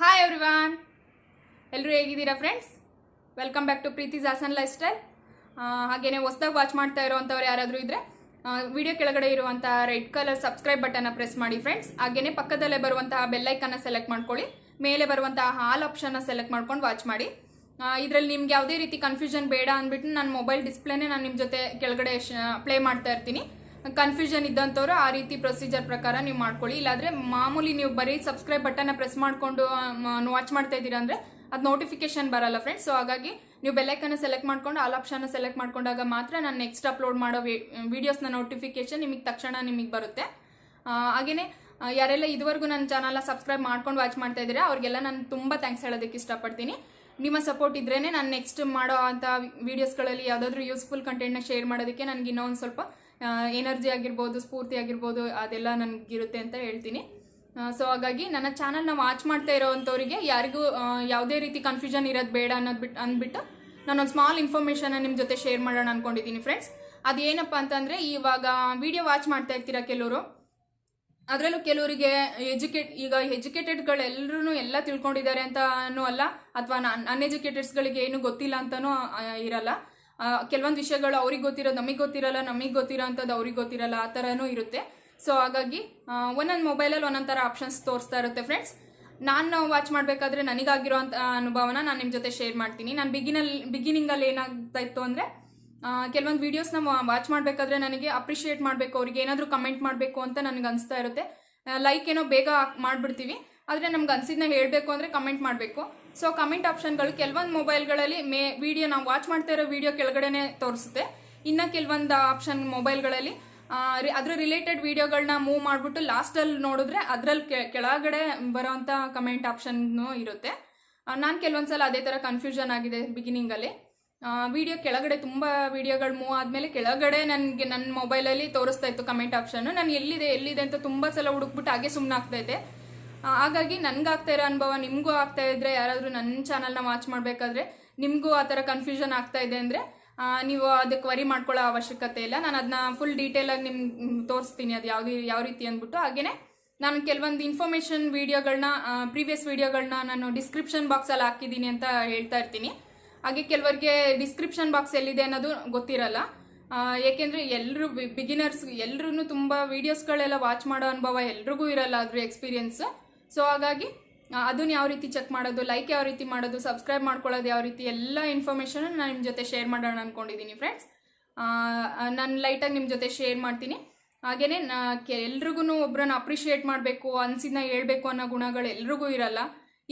Hi everyone, ಎಲ್ಲರೂ ಹೇಗಿದ್ದೀರಾ friends? Welcome back to Preethi's ಆಸನ್ ಲೈಫ್ ಸ್ಟೈಲ್. ಹಾಗೆಯೇ ಹೊಸದಾಗಿ ವಾಚ್ ಮಾಡ್ತಾ ಇರೋವಂಥವ್ರು ಯಾರಾದರೂ ಇದ್ದರೆ ವಿಡಿಯೋ ಕೆಳಗಡೆ ಇರುವಂಥ ರೆಡ್ ಕಲರ್ ಸಬ್ಸ್ಕ್ರೈಬ್ ಬಟನ್ನ ಪ್ರೆಸ್ ಮಾಡಿ ಫ್ರೆಂಡ್ಸ್. ಹಾಗೆಯೇ ಪಕ್ಕದಲ್ಲೇ ಬರುವಂತಹ ಬೆಲ್ಲೈಕನ್ನ ಸೆಲೆಕ್ಟ್ ಮಾಡ್ಕೊಳ್ಳಿ. ಮೇಲೆ ಬರುವಂತಹ ಆಲ್ ಆಪ್ಷನ್ನ ಸೆಲೆಕ್ಟ್ ಮಾಡ್ಕೊಂಡು ವಾಚ್ ಮಾಡಿ. ಇದರಲ್ಲಿ ನಿಮ್ಗೆ ಯಾವುದೇ ರೀತಿ ಕನ್ಫ್ಯೂಷನ್ ಬೇಡ ಅಂದ್ಬಿಟ್ಟು ನನ್ನ ಮೊಬೈಲ್ ಡಿಸ್ಪ್ಲೇನೇ ನಾನು ನಿಮ್ಮ ಜೊತೆ ಕೆಳಗಡೆ ಪ್ಲೇ ಮಾಡ್ತಾ ಇರ್ತೀನಿ. ಕನ್ಫ್ಯೂಷನ್ ಇದ್ದಂಥವ್ರು ಆ ರೀತಿ ಪ್ರೊಸೀಜರ್ ಪ್ರಕಾರ ನೀವು ಮಾಡ್ಕೊಳ್ಳಿ. ಇಲ್ಲಾಂದರೆ ಮಾಮೂಲಿ ನೀವು ಬರೀ ಸಬ್ಸ್ಕ್ರೈಬ್ ಬಟನ್ನ ಪ್ರೆಸ್ ಮಾಡಿಕೊಂಡು ವಾಚ್ ಮಾಡ್ತಾ ಇದ್ದೀರಾ ಅಂದರೆ ಅದು ನೋಟಿಫಿಕೇಶನ್ ಬರಲ್ಲ ಫ್ರೆಂಡ್ಸ್. ಸೊ ಹಾಗಾಗಿ ನೀವು ಬೆಲ್ಲೈಕನ್ನ ಸೆಲೆಕ್ಟ್ ಮಾಡ್ಕೊಂಡು ಆಲ್ ಆಪ್ಷನ್ನ ಸೆಲೆಕ್ಟ್ ಮಾಡ್ಕೊಂಡಾಗ ಮಾತ್ರ ನಾನು ನೆಕ್ಸ್ಟ್ ಅಪ್ಲೋಡ್ ಮಾಡೋ ವೀಡಿಯೋಸ್ನ ನೋಟಿಫಿಕೇಶನ್ ನಿಮಗೆ ತಕ್ಷಣ ನಿಮಗೆ ಬರುತ್ತೆ. ಹಾಗೆಯೇ ಯಾರೆಲ್ಲ ಇದುವರೆಗೂ ನನ್ನ ಚಾನಲ್ನ ಸಬ್ಸ್ಕ್ರೈಬ್ ಮಾಡ್ಕೊಂಡು ವಾಚ್ ಮಾಡ್ತಾ ಇದ್ದೀರಾ ಅವ್ರಿಗೆಲ್ಲ ನಾನು ತುಂಬ ಥ್ಯಾಂಕ್ಸ್ ಹೇಳೋದಕ್ಕೆ ಇಷ್ಟಪಡ್ತೀನಿ. ನಿಮ್ಮ ಸಪೋರ್ಟ್ ಇದ್ರೇ ನಾನು ನೆಕ್ಸ್ಟ್ ಮಾಡೋ ಅಂಥ ವೀಡಿಯೋಸ್ಗಳಲ್ಲಿ ಯಾವುದಾದ್ರೂ ಯೂಸ್ಫುಲ್ ಕಂಟೆಂಟ್ನ ಶೇರ್ ಮಾಡೋದಕ್ಕೆ ನನಗೆ ಇನ್ನೊಂದು ಸ್ವಲ್ಪ ಎನರ್ಜಿ ಆಗಿರ್ಬೋದು, ಸ್ಫೂರ್ತಿ ಆಗಿರ್ಬೋದು, ಅದೆಲ್ಲ ನನಗಿರುತ್ತೆ ಅಂತ ಹೇಳ್ತೀನಿ. ಸೊ ಹಾಗಾಗಿ ನನ್ನ ಚಾನಲ್ನ ವಾಚ್ ಮಾಡ್ತಾ ಇರೋವಂಥವ್ರಿಗೆ ಯಾರಿಗೂ ಯಾವುದೇ ರೀತಿ ಕನ್ಫ್ಯೂಷನ್ ಇರೋದು ಬೇಡ ಅಂದ್ಬಿಟ್ಟು ನಾನೊಂದು ಸ್ಮಾಲ್ ಇನ್ಫಾರ್ಮೇಷನ್ನ ನಿಮ್ಮ ಜೊತೆ ಶೇರ್ ಮಾಡೋಣ ಅಂದ್ಕೊಂಡಿದ್ದೀನಿ ಫ್ರೆಂಡ್ಸ್. ಅದೇನಪ್ಪ ಅಂತಂದರೆ, ಇವಾಗ ವಿಡಿಯೋ ವಾಚ್ ಮಾಡ್ತಾ ಇರ್ತೀರಾ ಕೆಲವರು, ಅದರಲ್ಲೂ ಕೆಲವರಿಗೆ ಈಗ ಎಜುಕೇಟೆಡ್ಗಳೆಲ್ಲರೂ ಎಲ್ಲ ತಿಳ್ಕೊಂಡಿದ್ದಾರೆ ಅಂತನೂ ಅಲ್ಲ, ಅಥವಾ ಅನ್ಎಜುಕೇಟೆಡ್ಸ್ಗಳಿಗೆ ಏನು ಗೊತ್ತಿಲ್ಲ ಅಂತನೂ ಇರಲ್ಲ. ಕೆಲವೊಂದು ವಿಷಯಗಳು ಅವ್ರಿಗೆ ಗೊತ್ತಿರೋದು ನಮಗೆ ಗೊತ್ತಿರಲ್ಲ, ನಮಗೆ ಗೊತ್ತಿರೋ ಅಂಥದ್ದು ಅವ್ರಿಗೆ ಗೊತ್ತಿರಲ್ಲ, ಆ ಥರನೂ ಇರುತ್ತೆ. ಸೊ ಹಾಗಾಗಿ ಒಂದೊಂದು ಮೊಬೈಲಲ್ಲಿ ಒಂದೊಂದು ಥರ ಆಪ್ಷನ್ಸ್ ತೋರಿಸ್ತಾ ಇರುತ್ತೆ ಫ್ರೆಂಡ್ಸ್. ನಾನು ವಾಚ್ ಮಾಡಬೇಕಾದ್ರೆ ನನಗಾಗಿರೋಂಥ ಅನುಭವನ ನಾನು ನಿಮ್ಮ ಜೊತೆ ಶೇರ್ ಮಾಡ್ತೀನಿ. ನಾನು ಬಿಗಿನಿಂಗಲ್ಲಿ ಏನಾಗ್ತಾ ಇತ್ತು ಅಂದರೆ, ಕೆಲವೊಂದು ವೀಡಿಯೋಸ್ನ ವಾಚ್ ಮಾಡಬೇಕಾದ್ರೆ ನನಗೆ ಅಪ್ರಿಷಿಯೇಟ್ ಮಾಡಬೇಕು, ಅವ್ರಿಗೆ ಏನಾದರೂ ಕಮೆಂಟ್ ಮಾಡಬೇಕು ಅಂತ ನನಗೆ ಅನಿಸ್ತಾ ಇರುತ್ತೆ. ಲೈಕ್ ಏನೋ ಬೇಗ ಮಾಡಿಬಿಡ್ತೀವಿ, ಆದರೆ ನಮ್ಗೆ ಅನಿಸಿದ್ನ ಹೇಳಬೇಕು ಅಂದರೆ ಕಮೆಂಟ್ ಮಾಡಬೇಕು. ಸೊ ಕಮೆಂಟ್ ಆಪ್ಷನ್ಗಳು ಕೆಲವೊಂದು ಮೊಬೈಲ್ಗಳಲ್ಲಿ ವಿಡಿಯೋ ನಾವು ವಾಚ್ ಮಾಡ್ತಾ ಇರೋ ವಿಡಿಯೋ ಕೆಳಗಡೆನೆ ತೋರಿಸುತ್ತೆ. ಇನ್ನು ಕೆಲವೊಂದು ಆಪ್ಷನ್ ಮೊಬೈಲ್ಗಳಲ್ಲಿ ಅದ್ರ ರಿಲೇಟೆಡ್ ವಿಡಿಯೋಗಳನ್ನ ಮೂವ್ ಮಾಡಿಬಿಟ್ಟು ಲಾಸ್ಟಲ್ಲಿ ನೋಡಿದ್ರೆ ಅದರಲ್ಲಿ ಕೆಳಗಡೆ ಬರೋವಂಥ ಕಮೆಂಟ್ ಆಪ್ಷನ್ನು ಇರುತ್ತೆ. ನಾನು ಕೆಲವೊಂದು ಸಲ ಅದೇ ಥರ ಕನ್ಫ್ಯೂಷನ್ ಆಗಿದೆ ಬಿಗಿನಿಂಗಲ್ಲಿ. ವಿಡಿಯೋ ಕೆಳಗಡೆ ತುಂಬ ವಿಡಿಯೋಗಳು ಮೂವ್ ಆದಮೇಲೆ ಕೆಳಗಡೆ ನನಗೆ ನನ್ನ ಮೊಬೈಲಲ್ಲಿ ತೋರಿಸ್ತಾ ಇತ್ತು ಕಮೆಂಟ್ ಆಪ್ಷನ್ನು. ನಾನು ಎಲ್ಲಿದೆ ಅಂತ ತುಂಬ ಸಲ ಹುಡುಕ್ಬಿಟ್ಟು ಹಾಗೆ ಸುಮ್ಮನೆ ಆಗ್ತಾಯಿದ್ದೆ. ಹಾಗಾಗಿ ನನಗಾಗ್ತಾ ಇರೋ ಅನುಭವ ನಿಮಗೂ ಆಗ್ತಾ ಇದ್ರೆ, ಯಾರಾದರೂ ನನ್ನ ಚಾನಲ್ನ ವಾಚ್ ಮಾಡಬೇಕಾದ್ರೆ ನಿಮಗೂ ಆ ಥರ ಕನ್ಫ್ಯೂಷನ್ ಆಗ್ತಾ ಇದೆ ಅಂದರೆ ನೀವು ಅದಕ್ಕೆ ವರಿ ಮಾಡ್ಕೊಳ್ಳೋ ಅವಶ್ಯಕತೆ ಇಲ್ಲ. ನಾನು ಅದನ್ನ ಫುಲ್ ಡೀಟೇಲಾಗಿ ನಿಮ್ಗೆ ತೋರಿಸ್ತೀನಿ, ಅದು ಯಾವ ರೀತಿ ಅಂದ್ಬಿಟ್ಟು. ಹಾಗೆಯೇ ನಾನು ಕೆಲವೊಂದು ಇನ್ಫಾರ್ಮೇಷನ್ ವೀಡಿಯೋಗಳನ್ನ, ಪ್ರೀವಿಯಸ್ ವೀಡಿಯೋಗಳನ್ನ ನಾನು ಡಿಸ್ಕ್ರಿಪ್ಷನ್ ಬಾಕ್ಸಲ್ಲಿ ಹಾಕಿದ್ದೀನಿ ಅಂತ ಹೇಳ್ತಾ ಇರ್ತೀನಿ. ಹಾಗೆ ಕೆಲವರಿಗೆ ಡಿಸ್ಕ್ರಿಪ್ಷನ್ ಬಾಕ್ಸ್ ಎಲ್ಲಿದೆ ಅನ್ನೋದು ಗೊತ್ತಿರಲ್ಲ. ಏಕೆಂದರೆ ಎಲ್ಲರೂ ಬಿಗಿನರ್ಸ್ ಎಲ್ಲರೂ ತುಂಬ ವೀಡಿಯೋಸ್ಗಳೆಲ್ಲ ವಾಚ್ ಮಾಡೋ ಅನುಭವ ಎಲ್ರಿಗೂ ಇರಲ್ಲ, ಅದ್ರ ಎಕ್ಸ್ಪೀರಿಯನ್ಸ್. ಸೊ ಹಾಗಾಗಿ ಅದನ್ನು ಯಾವ ರೀತಿ ಚೆಕ್ ಮಾಡೋದು, ಲೈಕ್ ಯಾವ ರೀತಿ ಮಾಡೋದು, ಸಬ್ಸ್ಕ್ರೈಬ್ ಮಾಡ್ಕೊಳ್ಳೋದು ಯಾವ ರೀತಿ, ಎಲ್ಲ ಇನ್ಫಾರ್ಮೇಷನ್ ನಾನು ನಿಮ್ಮ ಜೊತೆ ಶೇರ್ ಮಾಡೋಣ ಅಂದ್ಕೊಂಡಿದ್ದೀನಿ ಫ್ರೆಂಡ್ಸ್. ನಾನು ಲೈಟಾಗಿ ನಿಮ್ಮ ಜೊತೆ ಶೇರ್ ಮಾಡ್ತೀನಿ. ಹಾಗೆಯೇ ಎಲ್ರಿಗೂ ಒಬ್ಬರನ್ನ ಅಪ್ರಿಷಿಯೇಟ್ ಮಾಡಬೇಕು, ಅನಿಸಿದ್ನ ಹೇಳ್ಬೇಕು ಅನ್ನೋ ಗುಣಗಳು ಎಲ್ರಿಗೂ ಇರಲ್ಲ.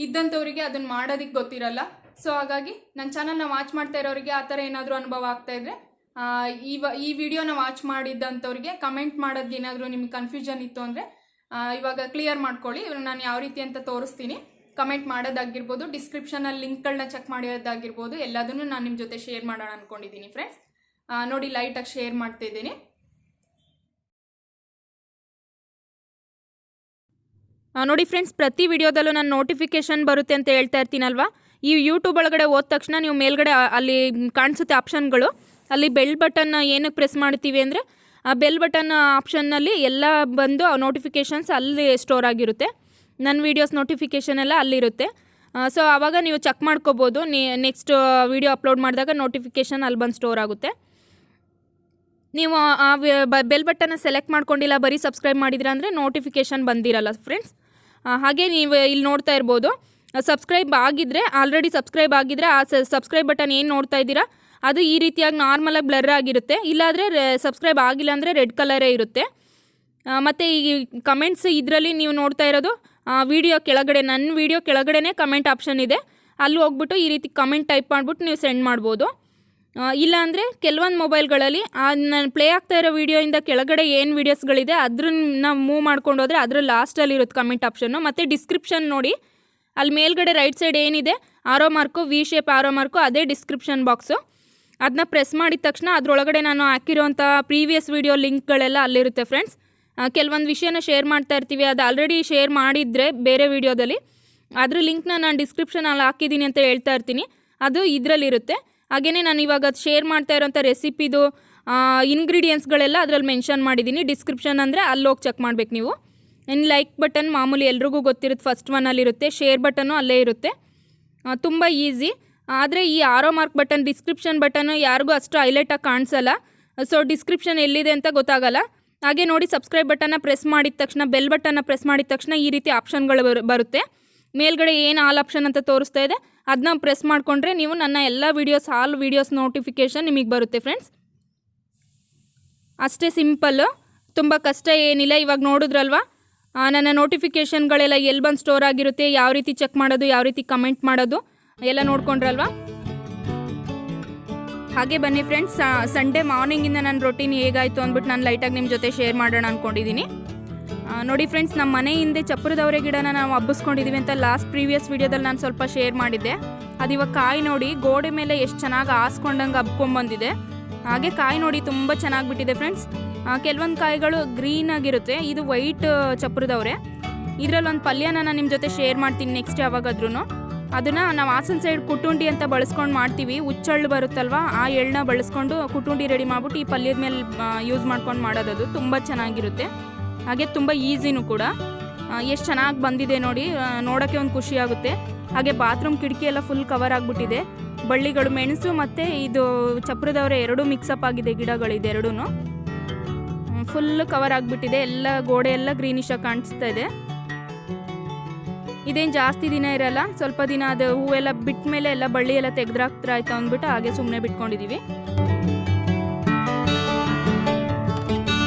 ಇದ್ದಂಥವರಿಗೆ ಅದನ್ನು ಮಾಡೋದಕ್ಕೆ ಗೊತ್ತಿರಲ್ಲ. ಸೊ ಹಾಗಾಗಿ ನನ್ನ ಚಾನಲ್ನ ವಾಚ್ ಮಾಡ್ತಾ ಇರೋರಿಗೆ ಆ ಥರ ಏನಾದರೂ ಅನುಭವ ಆಗ್ತಾ ಇದ್ರೆ ಈ ವಿಡಿಯೋನ ವಾಚ್ ಮಾಡಿದ್ದಂಥವ್ರಿಗೆ ಕಮೆಂಟ್ ಮಾಡೋದು ಏನಾದರೂ ನಿಮಗೆ ಕನ್ಫ್ಯೂಷನ್ ಇತ್ತು ಅಂದರೆ ಇವಾಗ ಕ್ಲಿಯರ್ ಮಾಡ್ಕೊಳ್ಳಿ. ನಾನು ಯಾವ ರೀತಿ ಅಂತ ತೋರಿಸ್ತೀನಿ. ಕಮೆಂಟ್ ಮಾಡೋದಾಗಿರ್ಬೋದು, ಡಿಸ್ಕ್ರಿಪ್ಷನಲ್ಲಿ ಲಿಂಕ್ಗಳನ್ನ ಚೆಕ್ ಮಾಡೋದಾಗಿರ್ಬೋದು, ಎಲ್ಲದನ್ನು ನಾನು ನಿಮ್ಮ ಜೊತೆ ಶೇರ್ ಮಾಡೋಣ ಅಂದ್ಕೊಂಡಿದ್ದೀನಿ ಫ್ರೆಂಡ್ಸ್. ನೋಡಿ, ಲೈಟಾಗಿ ಶೇರ್ ಮಾಡ್ತಿದ್ದೀನಿ. ನೋಡಿ ಫ್ರೆಂಡ್ಸ್, ಪ್ರತಿ ವಿಡಿಯೋದಲ್ಲೂ ನಾನು ನೋಟಿಫಿಕೇಷನ್ ಬರುತ್ತೆ ಅಂತ ಹೇಳ್ತಾ ಇರ್ತೀನಲ್ವಾ. ಈ ಯೂಟ್ಯೂಬ್ ಒಳಗಡೆ ಹೋದ ತಕ್ಷಣ ನೀವು ಮೇಲ್ಗಡೆ ಅಲ್ಲಿ ಕಾಣಿಸುತ್ತೆ ಆಪ್ಷನ್ಗಳು, ಅಲ್ಲಿ ಬೆಲ್ ಬಟನ್ನ ಏನಕ್ಕೆ ಪ್ರೆಸ್ ಮಾಡ್ತೀವಿ ಅಂದರೆ, ಆ ಬೆಲ್ ಬಟನ್ ಆಪ್ಷನ್ನಲ್ಲಿ ಎಲ್ಲ ಬಂದು ನೋಟಿಫಿಕೇಷನ್ಸ್ ಅಲ್ಲಿ ಸ್ಟೋರ್ ಆಗಿರುತ್ತೆ. ನನ್ನ ವೀಡಿಯೋಸ್ ನೋಟಿಫಿಕೇಷನ್ ಎಲ್ಲ ಅಲ್ಲಿರುತ್ತೆ. ಸೊ ಆವಾಗ ನೀವು ಚೆಕ್ ಮಾಡ್ಕೋಬೋದು. ನೆಕ್ಸ್ಟ್ ವೀಡಿಯೋ ಅಪ್ಲೋಡ್ ಮಾಡಿದಾಗ ನೋಟಿಫಿಕೇಷನ್ ಅಲ್ಲಿ ಬಂದು ಸ್ಟೋರ್ ಆಗುತ್ತೆ. ನೀವು ಆ ಬೆಲ್ ಬಟನ್ನ ಸೆಲೆಕ್ಟ್ ಮಾಡ್ಕೊಂಡಿಲ್ಲ, ಬರೀ ಸಬ್ಸ್ಕ್ರೈಬ್ ಮಾಡಿದ್ರೆ ಅಂದರೆ ನೋಟಿಫಿಕೇಷನ್ ಬಂದಿರಲ್ಲ ಫ್ರೆಂಡ್ಸ್. ಹಾಗೆ ನೀವು ಇಲ್ಲಿ ನೋಡ್ತಾ ಇರ್ಬೋದು, ಸಬ್ಸ್ಕ್ರೈಬ್ ಆಗಿದ್ದರೆ, ಆಲ್ರೆಡಿ ಸಬ್ಸ್ಕ್ರೈಬ್ ಆಗಿದ್ದರೆ ಆ ಸಬ್ಸ್ಕ್ರೈಬ್ ಬಟನ್ ಏನು ನೋಡ್ತಾ ಇದ್ದೀರಾ ಅದು ಈ ರೀತಿಯಾಗಿ ನಾರ್ಮಲಾಗಿ ಬ್ಲರ್ ಆಗಿರುತ್ತೆ. ಇಲ್ಲಾಂದರೆ ಸಬ್ಸ್ಕ್ರೈಬ್ ಆಗಿಲ್ಲ ಅಂದರೆ ರೆಡ್ ಕಲರೇ ಇರುತ್ತೆ. ಮತ್ತು ಈ ಕಮೆಂಟ್ಸ್ ಇದರಲ್ಲಿ ನೀವು ನೋಡ್ತಾ ಇರೋದು ವಿಡಿಯೋ ಕೆಳಗಡೆ, ನನ್ನ ವಿಡಿಯೋ ಕೆಳಗಡೆನೇ ಕಮೆಂಟ್ ಆಪ್ಷನ್ ಇದೆ. ಅಲ್ಲಿ ಹೋಗ್ಬಿಟ್ಟು ಈ ರೀತಿ ಕಮೆಂಟ್ ಟೈಪ್ ಮಾಡಿಬಿಟ್ಟು ನೀವು ಸೆಂಡ್ ಮಾಡ್ಬೋದು. ಇಲ್ಲಾಂದರೆ ಕೆಲವೊಂದು ಮೊಬೈಲ್ಗಳಲ್ಲಿ ನಾನು ಪ್ಲೇ ಆಗ್ತಾ ಇರೋ ವೀಡಿಯೋಯಿಂದ ಕೆಳಗಡೆ ಏನು ವೀಡಿಯೋಸ್ಗಳಿದೆ ಅದ್ರನ್ನ ಮೂವ್ ಮಾಡ್ಕೊಂಡು ಹೋದರೆ ಅದ್ರ ಲಾಸ್ಟಲ್ಲಿ ಇರುತ್ತೆ ಕಮೆಂಟ್ ಆಪ್ಷನ್ನು. ಮತ್ತು ಡಿಸ್ಕ್ರಿಪ್ಷನ್ ನೋಡಿ, ಅಲ್ಲಿ ಮೇಲ್ಗಡೆ ರೈಟ್ ಸೈಡ್ ಏನಿದೆ ಆರೋ ಮಾರ್ಕು, ವಿ ಶೇಪ್ ಆರೋ ಮಾರ್ಕು, ಅದೇ ಡಿಸ್ಕ್ರಿಪ್ಷನ್ ಬಾಕ್ಸು. ಅದನ್ನ ಪ್ರೆಸ್ ಮಾಡಿದ ತಕ್ಷಣ ಅದರೊಳಗಡೆ ನಾನು ಹಾಕಿರೋಂಥ ಪ್ರೀವಿಯಸ್ ವೀಡಿಯೋ ಲಿಂಕ್ಗಳೆಲ್ಲ ಅಲ್ಲಿರುತ್ತೆ ಫ್ರೆಂಡ್ಸ್. ಕೆಲವೊಂದು ವಿಷಯನ ಶೇರ್ ಮಾಡ್ತಾ ಇರ್ತೀವಿ, ಅದು ಆಲ್ರೆಡಿ ಶೇರ್ ಮಾಡಿದರೆ ಬೇರೆ ವೀಡಿಯೋದಲ್ಲಿ ಅದ್ರ ಲಿಂಕ್ನ ನಾನು ಡಿಸ್ಕ್ರಿಪ್ಷನಲ್ಲಿ ಹಾಕಿದ್ದೀನಿ ಅಂತ ಹೇಳ್ತಾ ಇರ್ತೀನಿ, ಅದು ಇದರಲ್ಲಿರುತ್ತೆ. ಹಾಗೆಯೇ ನಾನು ಇವಾಗ ಶೇರ್ ಮಾಡ್ತಾ ಇರೋಂಥ ರೆಸಿಪಿದು ಇಂಗ್ರೀಡಿಯೆಂಟ್ಸ್ಗಳೆಲ್ಲ ಅದರಲ್ಲಿ ಮೆನ್ಷನ್ ಮಾಡಿದ್ದೀನಿ. ಡಿಸ್ಕ್ರಿಪ್ಷನ್ ಅಂದರೆ ಅಲ್ಲಿ ಹೋಗಿ ಚೆಕ್ ಮಾಡಬೇಕು ನೀವು. ಇನ್ನು ಲೈಕ್ ಬಟನ್ ಮಾಮೂಲಿ ಎಲ್ರಿಗೂ ಗೊತ್ತಿರುತ್ತೆ, ಫಸ್ಟ್ ಒನ್ನಲ್ಲಿರುತ್ತೆ. ಶೇರ್ ಬಟನ್ನು ಅಲ್ಲೇ ಇರುತ್ತೆ. ತುಂಬ ಈಸಿ. ಆದರೆ ಈ arrow mark button, description button ಯಾರಿಗೂ ಅಷ್ಟು ಹೈಲೈಟಾಗಿ ಕಾಣಿಸಲ್ಲ. ಸೊ ಡಿಸ್ಕ್ರಿಪ್ಷನ್ ಎಲ್ಲಿದೆ ಅಂತ ಗೊತ್ತಾಗಲ್ಲ. ಹಾಗೆ ನೋಡಿ, ಸಬ್ಸ್ಕ್ರೈಬ್ ಬಟನ್ನ ಪ್ರೆಸ್ ಮಾಡಿದ ತಕ್ಷಣ, ಬೆಲ್ ಬಟನ್ನ ಪ್ರೆಸ್ ಮಾಡಿದ ತಕ್ಷಣ ಈ ರೀತಿ ಆಪ್ಷನ್ಗಳು ಬರುತ್ತೆ. ಮೇಲ್ಗಡೆ ಏನು ಆಲ್ ಆಪ್ಷನ್ ಅಂತ ತೋರಿಸ್ತಾ ಇದೆ ಅದನ್ನ ಪ್ರೆಸ್ ಮಾಡಿಕೊಂಡ್ರೆ ನೀವು ನನ್ನ ಎಲ್ಲ ವೀಡಿಯೋಸ್, ಆಲ್ ವೀಡಿಯೋಸ್ ನೋಟಿಫಿಕೇಷನ್ ನಿಮಗೆ ಬರುತ್ತೆ ಫ್ರೆಂಡ್ಸ್. ಅಷ್ಟೇ ಸಿಂಪಲ್ಲು, ತುಂಬ ಕಷ್ಟ ಏನಿಲ್ಲ. ಇವಾಗ ನೋಡಿದ್ರಲ್ವಾ ನನ್ನ ನೋಟಿಫಿಕೇಷನ್ಗಳೆಲ್ಲ ಎಲ್ಲಿ ಬಂದು ಸ್ಟೋರ್ ಆಗಿರುತ್ತೆ, ಯಾವ ರೀತಿ ಚೆಕ್ ಮಾಡೋದು, ಯಾವ ರೀತಿ ಕಮೆಂಟ್ ಮಾಡೋದು ಎಲ್ಲ ನೋಡ್ಕೊಂಡ್ರಲ್ವಾ. ಹಾಗೆ ಬನ್ನಿ ಫ್ರೆಂಡ್ಸ್, ಸಂಡೇ ಮಾರ್ನಿಂಗಿಂದ ನನ್ನ ರೊಟೀನ್ ಹೇಗಾಯಿತು ಅಂದ್ಬಿಟ್ಟು ನಾನು ಲೈಟಾಗಿ ನಿಮ್ಮ ಜೊತೆ ಶೇರ್ ಮಾಡೋಣ ಅಂದ್ಕೊಂಡಿದ್ದೀನಿ. ನೋಡಿ ಫ್ರೆಂಡ್ಸ್, ನಮ್ಮ ಮನೆ ಹಿಂದೆ ಚಪ್ಪರದವರೆ ಗಿಡನ ನಾವು ಹಬ್ಬಿಸ್ಕೊಂಡಿದ್ದೀವಿ ಅಂತ ಲಾಸ್ಟ್ ಪ್ರೀವಿಯಸ್ ವೀಡಿಯೋದಲ್ಲಿ ನಾನು ಸ್ವಲ್ಪ ಶೇರ್ ಮಾಡಿದ್ದೆ. ಅದು ಇವಾಗ ಕಾಯಿ ನೋಡಿ ಗೋಡೆ ಮೇಲೆ ಎಷ್ಟು ಚೆನ್ನಾಗಿ ಆಸ್ಕೊಂಡಂಗೆ ಹಬ್ಕೊಂಡ್ಬಂದಿದೆ. ಹಾಗೆ ಕಾಯಿ ನೋಡಿ ತುಂಬ ಚೆನ್ನಾಗಿ ಬಿಟ್ಟಿದೆ ಫ್ರೆಂಡ್ಸ್. ಕೆಲವೊಂದು ಕಾಯಿಗಳು ಗ್ರೀನ್ ಆಗಿರುತ್ತೆ, ಇದು ವೈಟ್ ಚಪ್ಪರದವರೆ. ಇದರಲ್ಲೊಂದು ಪಲ್ಯನ ನಾನು ನಿಮ್ಮ ಜೊತೆ ಶೇರ್ ಮಾಡ್ತೀನಿ ನೆಕ್ಸ್ಟ್ ಯಾವಾಗಾದ್ರೂ. ಅದನ್ನು ನಾವು ಹಾಸನ ಸೈಡ್ ಕುಟುಂಡಿ ಅಂತ ಬಳಸ್ಕೊಂಡು ಮಾಡ್ತೀವಿ. ಹುಚ್ಚಳ್ಳು ಬರುತ್ತಲ್ವ, ಆ ಎಳ್ಳನ್ನ ಬಳಸ್ಕೊಂಡು ಕುಟುಂಡಿ ರೆಡಿ ಮಾಡಿಬಿಟ್ಟು ಈ ಪಲ್ಯದ ಮೇಲೆ ಯೂಸ್ ಮಾಡ್ಕೊಂಡು ಮಾಡೋದು ತುಂಬ ಚೆನ್ನಾಗಿರುತ್ತೆ. ಹಾಗೆ ತುಂಬ ಈಸಿನೂ ಕೂಡ. ಎಷ್ಟು ಚೆನ್ನಾಗಿ ಬಂದಿದೆ ನೋಡಿ, ನೋಡೋಕ್ಕೆ ಒಂದು ಖುಷಿ ಆಗುತ್ತೆ. ಹಾಗೆ ಬಾತ್ರೂಮ್ ಕಿಟಕಿ ಎಲ್ಲ ಫುಲ್ ಕವರ್ ಆಗಿಬಿಟ್ಟಿದೆ. ಬಳ್ಳಿಗಳು, ಮೆಣಸು ಮತ್ತು ಇದು ಚಪ್ಪರದವರೆ ಎರಡೂ ಮಿಕ್ಸಪ್ ಆಗಿದೆ ಗಿಡಗಳಿದೆ ಎರಡೂ. ಫುಲ್ ಕವರ್ ಆಗಿಬಿಟ್ಟಿದೆ, ಎಲ್ಲ ಗೋಡೆ ಎಲ್ಲ ಗ್ರೀನಿಶಾಗಿ ಕಾಣಿಸ್ತಾ ಇದೆ. ಇದೇನು ಜಾಸ್ತಿ ದಿನ ಇರಲ್ಲ, ಸ್ವಲ್ಪ ದಿನ ಅದು ಹೂವೆಲ್ಲ ಬಿಟ್ಟ ಮೇಲೆ ಎಲ್ಲ ಬಳ್ಳಿ ಎಲ್ಲ ತೆಗೆದ್ರಾಕ್ತಾ ಆಯ್ತು ಅಂದ್ಬಿಟ್ಟು ಹಾಗೆ ಸುಮ್ಮನೆ ಬಿಟ್ಕೊಂಡಿದ್ದೀವಿ.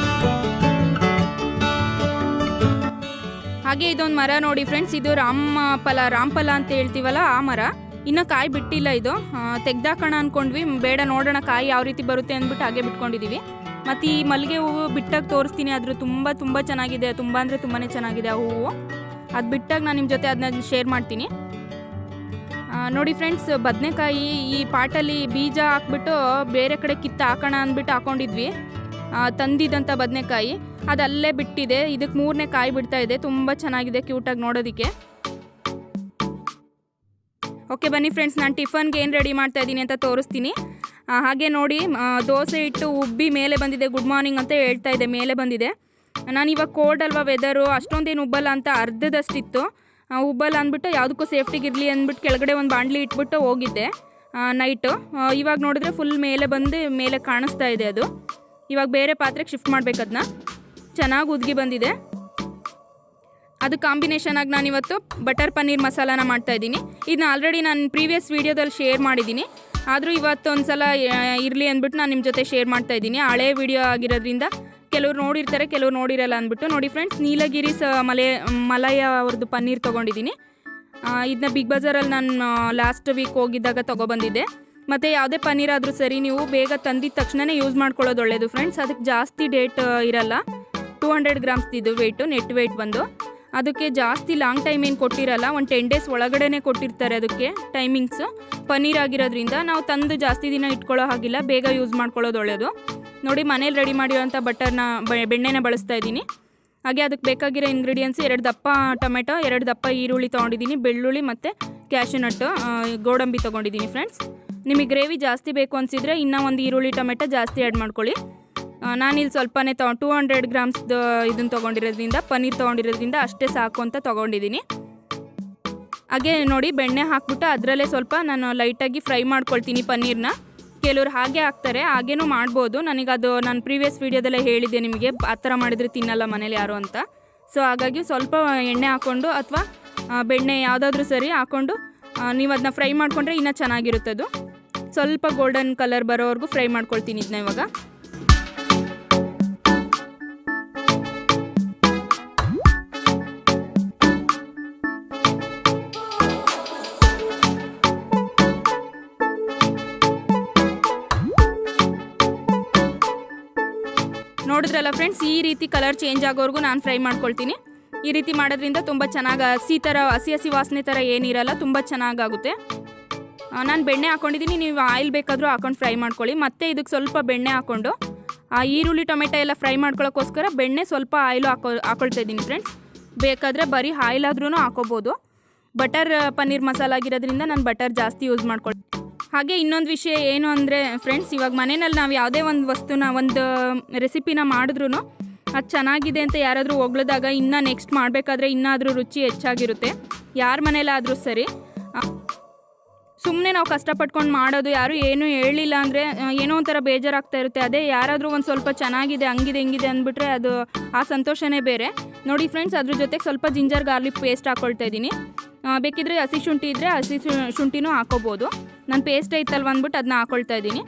ಹಾಗೆ ಇದೊಂದು ಮರ ನೋಡಿ ಫ್ರೆಂಡ್ಸ್, ಇದು ರಾಮಫಲ ಅಂತ ಹೇಳ್ತೀವಲ್ಲ ಆ ಮರ. ಇನ್ನೂ ಕಾಯಿ ಬಿಟ್ಟಿಲ್ಲ, ಇದು ತೆಗ್ದಾಕೋಣ ಅಂದ್ಕೊಂಡ್ವಿ, ಬೇಡ ನೋಡೋಣ ಕಾಯಿ ಯಾವ ರೀತಿ ಬರುತ್ತೆ ಅಂದ್ಬಿಟ್ಟು ಹಾಗೆ ಬಿಟ್ಕೊಂಡಿದ್ದೀವಿ. ಮತ್ತು ಈ ಮಲ್ಲಿಗೆ ಹೂವು ಬಿಟ್ಟಾಗ ತೋರಿಸ್ತೀನಿ, ಅದ್ರ ತುಂಬ ಚೆನ್ನಾಗಿದೆ, ತುಂಬ ಅಂದರೆ ತುಂಬಾ ಚೆನ್ನಾಗಿದೆ ಆ ಹೂವು. ಅದು ಬಿಟ್ಟಾಗ ನಾನು ನಿಮ್ಮ ಜೊತೆ ಅದನ್ನ ಶೇರ್ ಮಾಡ್ತೀನಿ. ನೋಡಿ ಫ್ರೆಂಡ್ಸ್, ಬದನೆಕಾಯಿ ಈ ಪಾಟಲ್ಲಿ ಬೀಜ ಹಾಕ್ಬಿಟ್ಟು ಬೇರೆ ಕಡೆ ಹಾಕೋಣ ಅಂದ್ಬಿಟ್ಟು ಹಾಕೊಂಡಿದ್ವಿ. ತಂದಿದ್ದಂಥ ಬದನೆಕಾಯಿ ಅದು ಅಲ್ಲೇ ಬಿಟ್ಟಿದೆ. ಇದಕ್ಕೆ 3ನೇ ಕಾಯಿ ಬಿಡ್ತಾ ಇದೆ, ತುಂಬ ಚೆನ್ನಾಗಿದೆ ಕ್ಯೂಟಾಗಿ ನೋಡೋದಕ್ಕೆ. ಓಕೆ ಬನ್ನಿ ಫ್ರೆಂಡ್ಸ್, ನಾನು ಟಿಫನ್ಗೆ ಏನು ರೆಡಿ ಮಾಡ್ತಾ ಇದ್ದೀನಿ ಅಂತ ತೋರಿಸ್ತೀನಿ. ಹಾಗೆ ನೋಡಿ, ದೋಸೆ ಇಟ್ಟು ಉಬ್ಬಿ ಮೇಲೆ ಬಂದಿದೆ. ಗುಡ್ ಮಾರ್ನಿಂಗ್ ಅಂತ ಹೇಳ್ತಾ ಇದೆ, ಮೇಲೆ ಬಂದಿದೆ. ನಾನು ಇವಾಗ ಕೋಲ್ಡ್ ಅಲ್ವಾ ವೆದರು, ಅಷ್ಟೊಂದೇನು ಉಬ್ಬಲ್ಲ ಅಂತ ಅರ್ಧದಷ್ಟಿತ್ತು. ಉಬ್ಬಲ್ಲ ಅಂದ್ಬಿಟ್ಟು ಯಾವುದಕ್ಕೂ ಸೇಫ್ಟಿಗಿರಲಿ ಅಂದ್ಬಿಟ್ಟು ಕೆಳಗಡೆ ಒಂದು ಬಾಣಲಿ ಇಟ್ಬಿಟ್ಟು ಹೋಗಿದ್ದೆ ನೈಟು. ಇವಾಗ ನೋಡಿದ್ರೆ ಫುಲ್ ಮೇಲೆ ಬಂದು ಮೇಲೆ ಕಾಣಿಸ್ತಾ ಇದೆ ಅದು. ಇವಾಗ ಬೇರೆ ಪಾತ್ರೆಗೆ ಶಿಫ್ಟ್ ಮಾಡಬೇಕು. ಅದನ್ನ ಚೆನ್ನಾಗಿ ಉದ್ಗಿ ಬಂದಿದೆ. ಅದು ಕಾಂಬಿನೇಷನಾಗಿ ನಾನಿವತ್ತು ಬಟರ್ ಪನ್ನೀರ್ ಮಸಾಲಾನ ಮಾಡ್ತಾಯಿದ್ದೀನಿ. ಇದನ್ನ ಆಲ್ರೆಡಿ ನಾನು ಪ್ರೀವಿಯಸ್ ವೀಡಿಯೋದಲ್ಲಿ ಶೇರ್ ಮಾಡಿದ್ದೀನಿ, ಆದರೂ ಇವತ್ತು ಒಂದು ಸಲ ಇರಲಿ ಅಂದ್ಬಿಟ್ಟು ನಾನು ನಿಮ್ಮ ಜೊತೆ ಶೇರ್ ಮಾಡ್ತಾಯಿದ್ದೀನಿ. ಹಳೆ ವೀಡಿಯೋ ಆಗಿರೋದ್ರಿಂದ ಕೆಲವ್ರು ನೋಡಿರ್ತಾರೆ, ಕೆಲವ್ರು ನೋಡಿರಲ್ಲ ಅಂದ್ಬಿಟ್ಟು. ನೋಡಿ ಫ್ರೆಂಡ್ಸ್, ನೀಲಗಿರೀಸ್ ಮಲಯ ಅವ್ರದ್ದು ಪನ್ನೀರ್ ತೊಗೊಂಡಿದ್ದೀನಿ. ಇದನ್ನ ಬಿಗ್ ಬಜಾರಲ್ಲಿ ನಾನು ಲಾಸ್ಟ್ ವೀಕ್ ಹೋಗಿದ್ದಾಗ ತೊಗೊಬಂದಿದ್ದೆ. ಮತ್ತು ಯಾವುದೇ ಪನ್ನೀರ್ ಆದರೂ ಸರಿ, ನೀವು ಬೇಗ ತಂದಿದ ತಕ್ಷಣವೇ ಯೂಸ್ ಮಾಡ್ಕೊಳ್ಳೋದು ಒಳ್ಳೆಯದು ಫ್ರೆಂಡ್ಸ್. ಅದಕ್ಕೆ ಜಾಸ್ತಿ ಡೇಟ್ ಇರಲ್ಲ. 200 ಗ್ರಾಮ್ಸ್ ಇದು ವೆಯ್ಟು, ನೆಟ್ ವೆಯ್ಟ್ ಬಂದು. ಅದಕ್ಕೆ ಜಾಸ್ತಿ ಲಾಂಗ್ ಟೈಮ್ ಏನು ಕೊಟ್ಟಿರಲ್ಲ, ಒಂದು 10 ಡೇಸ್ ಒಳಗಡೆ ಕೊಟ್ಟಿರ್ತಾರೆ ಅದಕ್ಕೆ ಟೈಮಿಂಗ್ಸು. ಪನ್ನೀರ್ ಆಗಿರೋದ್ರಿಂದ ನಾವು ತಂದು ಜಾಸ್ತಿ ದಿನ ಇಟ್ಕೊಳ್ಳೋ ಹಾಗಿಲ್ಲ, ಬೇಗ ಯೂಸ್ ಮಾಡ್ಕೊಳ್ಳೋದು ಒಳ್ಳೆಯದು. ನೋಡಿ, ಮನೇಲಿ ರೆಡಿ ಮಾಡಿರೋಂಥ ಬೆಣ್ಣೆನ ಬಳಸ್ತಾ ಇದ್ದೀನಿ. ಹಾಗೆ ಅದಕ್ಕೆ ಬೇಕಾಗಿರೋ ಇಂಗ್ರೀಡಿಯೆಂಟ್ಸ್ 2 ದಪ್ಪ ಟೊಮೆಟೊ, 2 ದಪ್ಪ ಈರುಳ್ಳಿ ತೊಗೊಂಡಿದ್ದೀನಿ, ಬೆಳ್ಳುಳ್ಳಿ ಮತ್ತು ಕ್ಯಾಶ್ಯೂ ನಟ್ಟು, ಗೋಡಂಬಿ ತೊಗೊಂಡಿದ್ದೀನಿ ಫ್ರೆಂಡ್ಸ್. ನಿಮಗೆ ಗ್ರೇವಿ ಜಾಸ್ತಿ ಬೇಕು ಅನಿಸಿದರೆ ಇನ್ನೂ ಒಂದು ಈರುಳ್ಳಿ ಟೊಮೆಟೊ ಜಾಸ್ತಿ ಆ್ಯಡ್ ಮಾಡ್ಕೊಳ್ಳಿ. ನಾನಿಲ್ಲಿ ಸ್ವಲ್ಪನೇ 200 ಗ್ರಾಮ್ಸ್ದು ಇದನ್ನು ತೊಗೊಂಡಿರೋದ್ರಿಂದ, ಪನ್ನೀರ್ ತೊಗೊಂಡಿರೋದ್ರಿಂದ ಅಷ್ಟೇ ಸಾಕು ಅಂತ ತೊಗೊಂಡಿದ್ದೀನಿ. ಹಾಗೆ ನೋಡಿ, ಬೆಣ್ಣೆ ಹಾಕ್ಬಿಟ್ಟು ಅದರಲ್ಲೇ ಸ್ವಲ್ಪ ನಾನು ಲೈಟಾಗಿ ಫ್ರೈ ಮಾಡ್ಕೊಳ್ತೀನಿ ಪನ್ನೀರ್ನ. ಕೆಲವ್ರು ಹಾಗೆ ಹಾಕ್ತಾರೆ, ಹಾಗೇನೂ ಮಾಡ್ಬೋದು. ನನಗದು ನಾನು ಪ್ರೀವಿಯಸ್ ವೀಡಿಯೋದಲ್ಲೇ ಹೇಳಿದ್ದೆ ನಿಮಗೆ, ಆ ಥರ ಮಾಡಿದರೆ ತಿನ್ನಲ್ಲ ಮನೇಲಿ ಯಾರು ಅಂತ. ಸೊ ಹಾಗಾಗಿ ಸ್ವಲ್ಪ ಎಣ್ಣೆ ಹಾಕ್ಕೊಂಡು ಅಥವಾ ಬೆಣ್ಣೆ ಯಾವುದಾದ್ರೂ ಸರಿ ಹಾಕ್ಕೊಂಡು ನೀವು ಅದನ್ನ ಫ್ರೈ ಮಾಡಿಕೊಂಡ್ರೆ ಇನ್ನೂ ಚೆನ್ನಾಗಿರುತ್ತದು. ಸ್ವಲ್ಪ ಗೋಲ್ಡನ್ ಕಲರ್ ಬರೋವರೆಗೂ ಫ್ರೈ ಮಾಡ್ಕೊಳ್ತೀನಿ ಇದನ್ನ ಇವಾಗ. ನೋಡಿದ್ರಲ್ಲ ಫ್ರೆಂಡ್ಸ್, ಈ ರೀತಿ ಕಲರ್ ಚೇಂಜ್ ಆಗೋವರೆಗೂ ನಾನು ಫ್ರೈ ಮಾಡ್ಕೊಳ್ತೀನಿ. ಈ ರೀತಿ ಮಾಡೋದ್ರಿಂದ ತುಂಬ ಚೆನ್ನಾಗಿ ಹಸಿ ವಾಸನೆ ಥರ ಏನಿರಲ್ಲ, ತುಂಬ ಚೆನ್ನಾಗಾಗುತ್ತೆ. ನಾನು ಬೆಣ್ಣೆ ಹಾಕ್ಕೊಂಡಿದ್ದೀನಿ, ನೀವು ಆಯಿಲ್ ಬೇಕಾದರೂ ಹಾಕೊಂಡು ಫ್ರೈ ಮಾಡ್ಕೊಳ್ಳಿ. ಮತ್ತು ಇದಕ್ಕೆ ಸ್ವಲ್ಪ ಬೆಣ್ಣೆ ಹಾಕ್ಕೊಂಡು ಆ ಈರುಳ್ಳಿ ಟೊಮೆಟೊ ಎಲ್ಲ ಫ್ರೈ ಮಾಡ್ಕೊಳ್ಳೋಕ್ಕೋಸ್ಕರ ಬೆಣ್ಣೆ ಸ್ವಲ್ಪ ಆಯಿಲು ಹಾಕೊಳ್ತಾ ಇದ್ದೀನಿ ಫ್ರೆಂಡ್ಸ್. ಬೇಕಾದರೆ ಬರೀ ಆಯಿಲ್ ಆದ್ರೂ ಹಾಕೋಬೋದು. ಬಟರ್ ಪನ್ನೀರ್ ಮಸಾಲ ಆಗಿರೋದ್ರಿಂದ ನಾನು ಬಟರ್ ಜಾಸ್ತಿ ಯೂಸ್ ಮಾಡ್ಕೊಳ್ತೀನಿ. ಹಾಗೆ ಇನ್ನೊಂದು ವಿಷಯ ಏನು ಅಂದರೆ ಫ್ರೆಂಡ್ಸ್, ಇವಾಗ ಮನೆಯಲ್ಲಿ ನಾವು ಯಾವುದೇ ಒಂದು ವಸ್ತುನ, ಒಂದು ರೆಸಿಪಿನ ಮಾಡಿದ್ರೂ ಅದು ಚೆನ್ನಾಗಿದೆ ಅಂತ ಯಾರಾದರೂ ಹೊಗಳಿದಾಗ ಇನ್ನೂ ನೆಕ್ಸ್ಟ್ ಮಾಡಬೇಕಾದ್ರೆ ಇನ್ನೂ ರುಚಿ ಹೆಚ್ಚಾಗಿರುತ್ತೆ. ಯಾರ ಮನೇಲಾದರೂ ಸರಿ. ಸುಮ್ಮನೆ ನಾವು ಕಷ್ಟಪಟ್ಕೊಂಡು ಮಾಡೋದು, ಯಾರು ಏನೂ ಹೇಳಲಿಲ್ಲ ಅಂದರೆ ಏನೋ ಒಂಥರ ಬೇಜಾರಾಗ್ತಾ ಇರುತ್ತೆ. ಅದೇ ಯಾರಾದರೂ ಒಂದು ಸ್ವಲ್ಪ ಚೆನ್ನಾಗಿದೆ ಹಂಗಿದೆ ಹಿಂಗಿದೆ ಅಂದ್ಬಿಟ್ರೆ ಅದು ಆ ಸಂತೋಷನೇ ಬೇರೆ. ನೋಡಿ ಫ್ರೆಂಡ್ಸ್, ಅದ್ರ ಜೊತೆಗೆ ಸ್ವಲ್ಪ ಜಿಂಜರ್ ಗಾರ್ಲಿಕ್ ಪೇಸ್ಟ್ ಹಾಕ್ಕೊಳ್ತಾ ಇದ್ದೀನಿ. ಬೇಕಿದ್ದರೆ ಹಸಿ ಶುಂಠಿ ಇದ್ದರೆ ಹಸಿ ಶುಂಠಿನೂ ಹಾಕೋಬೋದು. ನಾನು ಪೇಸ್ಟ್ ಐತಲ್ವ ಅಂದ್ಬಿಟ್ಟು ಅದನ್ನ ಹಾಕ್ಕೊಳ್ತಾ ಇದ್ದೀನಿ.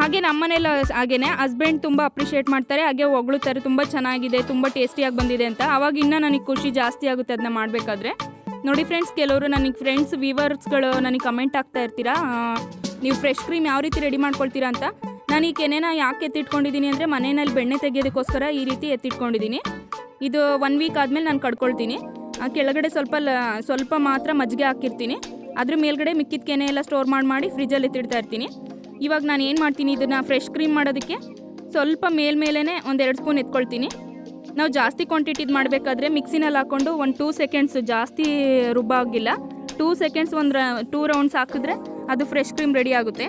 ಹಾಗೆ ನಮ್ಮನೇಲಿ ಹಾಗೇ ಹಸ್ಬೆಂಡ್ ತುಂಬ ಅಪ್ರಿಷಿಯೇಟ್ ಮಾಡ್ತಾರೆ, ಹಾಗೆ ಹೊಗಳುತ್ತಾರೆ ತುಂಬ ಚೆನ್ನಾಗಿದೆ, ತುಂಬ ಟೇಸ್ಟಿಯಾಗಿ ಬಂದಿದೆ ಅಂತ. ಆವಾಗ ಇನ್ನೂ ನನಗೆ ಖುಷಿ ಜಾಸ್ತಿ ಆಗುತ್ತೆ ಅದನ್ನ ಮಾಡಬೇಕಾದ್ರೆ. ನೋಡಿ ಫ್ರೆಂಡ್ಸ್, ಕೆಲವರು ನನಗೆ ಫ್ರೆಂಡ್ಸ್ ವ್ಯೂವರ್ಸ್ಗಳು ನನಗೆ ಕಮೆಂಟ್ ಆಗ್ತಾ ಇರ್ತೀರಾ, ನೀವು ಫ್ರೆಶ್ ಕ್ರೀಮ್ ಯಾವ ರೀತಿ ರೆಡಿ ಮಾಡ್ಕೊಳ್ತೀರಾ ಅಂತ. ನಾನು ಈ ಕೆನೆನ ಯಾಕೆ ಎತ್ತಿಟ್ಕೊಂಡಿದ್ದೀನಿ ಅಂದರೆ ಮನೆಯಲ್ಲಿ ಬೆಣ್ಣೆ ತೆಗೆಯೋದಕ್ಕೋಸ್ಕರ ಈ ರೀತಿ ಎತ್ತಿಟ್ಕೊಂಡಿದ್ದೀನಿ. ಇದು 1 ವೀಕ್ ಆದಮೇಲೆ ನಾನು ಕಡ್ಕೊಳ್ತೀನಿ. ಕೆಳಗಡೆ ಸ್ವಲ್ಪ ಮಾತ್ರ ಮಜ್ಜಿಗೆ ಹಾಕಿರ್ತೀನಿ. ಅದ್ರ ಮೇಲ್ಗಡೆ ಮಿಕ್ಕಿದ ಕೆನೆ ಎಲ್ಲ ಸ್ಟೋರ್ ಮಾಡಿ ಫ್ರಿಜ್ಜಲ್ಲಿ ಎತ್ತಿಡ್ತಾ ಇರ್ತೀನಿ. ಇವಾಗ ನಾನು ಏನು ಮಾಡ್ತೀನಿ, ಇದನ್ನು ಫ್ರೆಶ್ ಕ್ರೀಮ್ ಮಾಡೋದಕ್ಕೆ ಸ್ವಲ್ಪ ಮೇಲ್ಮೇಲೇ 1-2 ಸ್ಪೂನ್ ಎತ್ಕೊಳ್ತೀನಿ. ನಾವು ಜಾಸ್ತಿ ಕ್ವಾಂಟಿಟಿದು ಮಾಡಬೇಕಾದ್ರೆ ಮಿಕ್ಸಿನಲ್ಲಿ ಹಾಕ್ಕೊಂಡು 1-2 ಸೆಕೆಂಡ್ಸ್, ಜಾಸ್ತಿ ರುಬ್ಬಾಗಿಲ್ಲ, 2 ಸೆಕೆಂಡ್ಸ್ 2 ರೌಂಡ್ಸ್ ಹಾಕಿದ್ರೆ ಅದು ಫ್ರೆಶ್ ಕ್ರೀಮ್ ರೆಡಿ ಆಗುತ್ತೆ.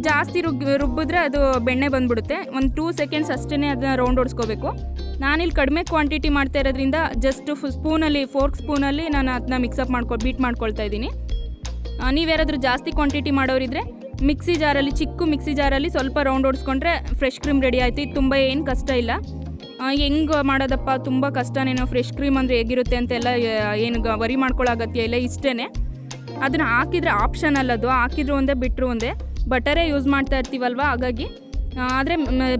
ಜಾಸ್ತಿ ರುಬ್ಬಿದ್ರೆ ಅದು ಬೆಣ್ಣೆ ಬಂದುಬಿಡುತ್ತೆ. 2 ಸೆಕೆಂಡ್ಸ್ ಅಷ್ಟೇ ಅದನ್ನ ರೌಂಡ್ ಓಡಿಸ್ಕೋಬೇಕು. ನಾನಿಲ್ಲಿ ಕಡಿಮೆ ಕ್ವಾಂಟಿಟಿ ಮಾಡ್ತಾ ಇರೋದ್ರಿಂದ ಜಸ್ಟ್ ಫೋರ್ಕ್ ಸ್ಪೂನಲ್ಲಿ ನಾನು ಅದನ್ನ ಬೀಟ್ ಮಾಡ್ಕೊಳ್ತಾ ಇದ್ದೀನಿ. ನೀವ್ಯಾರಾದರೂ ಜಾಸ್ತಿ ಕ್ವಾಂಟಿಟಿ ಮಾಡೋರಿದ್ರೆ ಚಿಕ್ಕ ಮಿಕ್ಸಿ ಜಾರಲ್ಲಿ ಸ್ವಲ್ಪ ರೌಂಡ್ ಓಡಿಸ್ಕೊಂಡ್ರೆ ಫ್ರೆಶ್ ಕ್ರೀಮ್ ರೆಡಿ ಆಯಿತು. ಇದು ತುಂಬ ಏನು ಕಷ್ಟ ಇಲ್ಲ. ಹೆಂಗೆ ಮಾಡೋದಪ್ಪ, ತುಂಬ ಕಷ್ಟನೇನೋ, ಫ್ರೆಶ್ ಕ್ರೀಮ್ ಅಂದರೆ ಹೇಗಿರುತ್ತೆ ಅಂತೆಲ್ಲ ಏನು ವರಿ ಮಾಡ್ಕೊಳ್ಳೋ ಅಗತ್ಯ ಇಲ್ಲ. ಇಷ್ಟೇ, ಅದನ್ನು ಹಾಕಿದರೆ ಆಪ್ಷನಲ್, ಅದು ಹಾಕಿದ್ರು ಒಂದೇ ಬಿಟ್ಟರು ಒಂದೇ. ಬಟರೇ ಯೂಸ್ ಮಾಡ್ತಾ ಇರ್ತೀವಲ್ವ, ಹಾಗಾಗಿ ಆದರೆ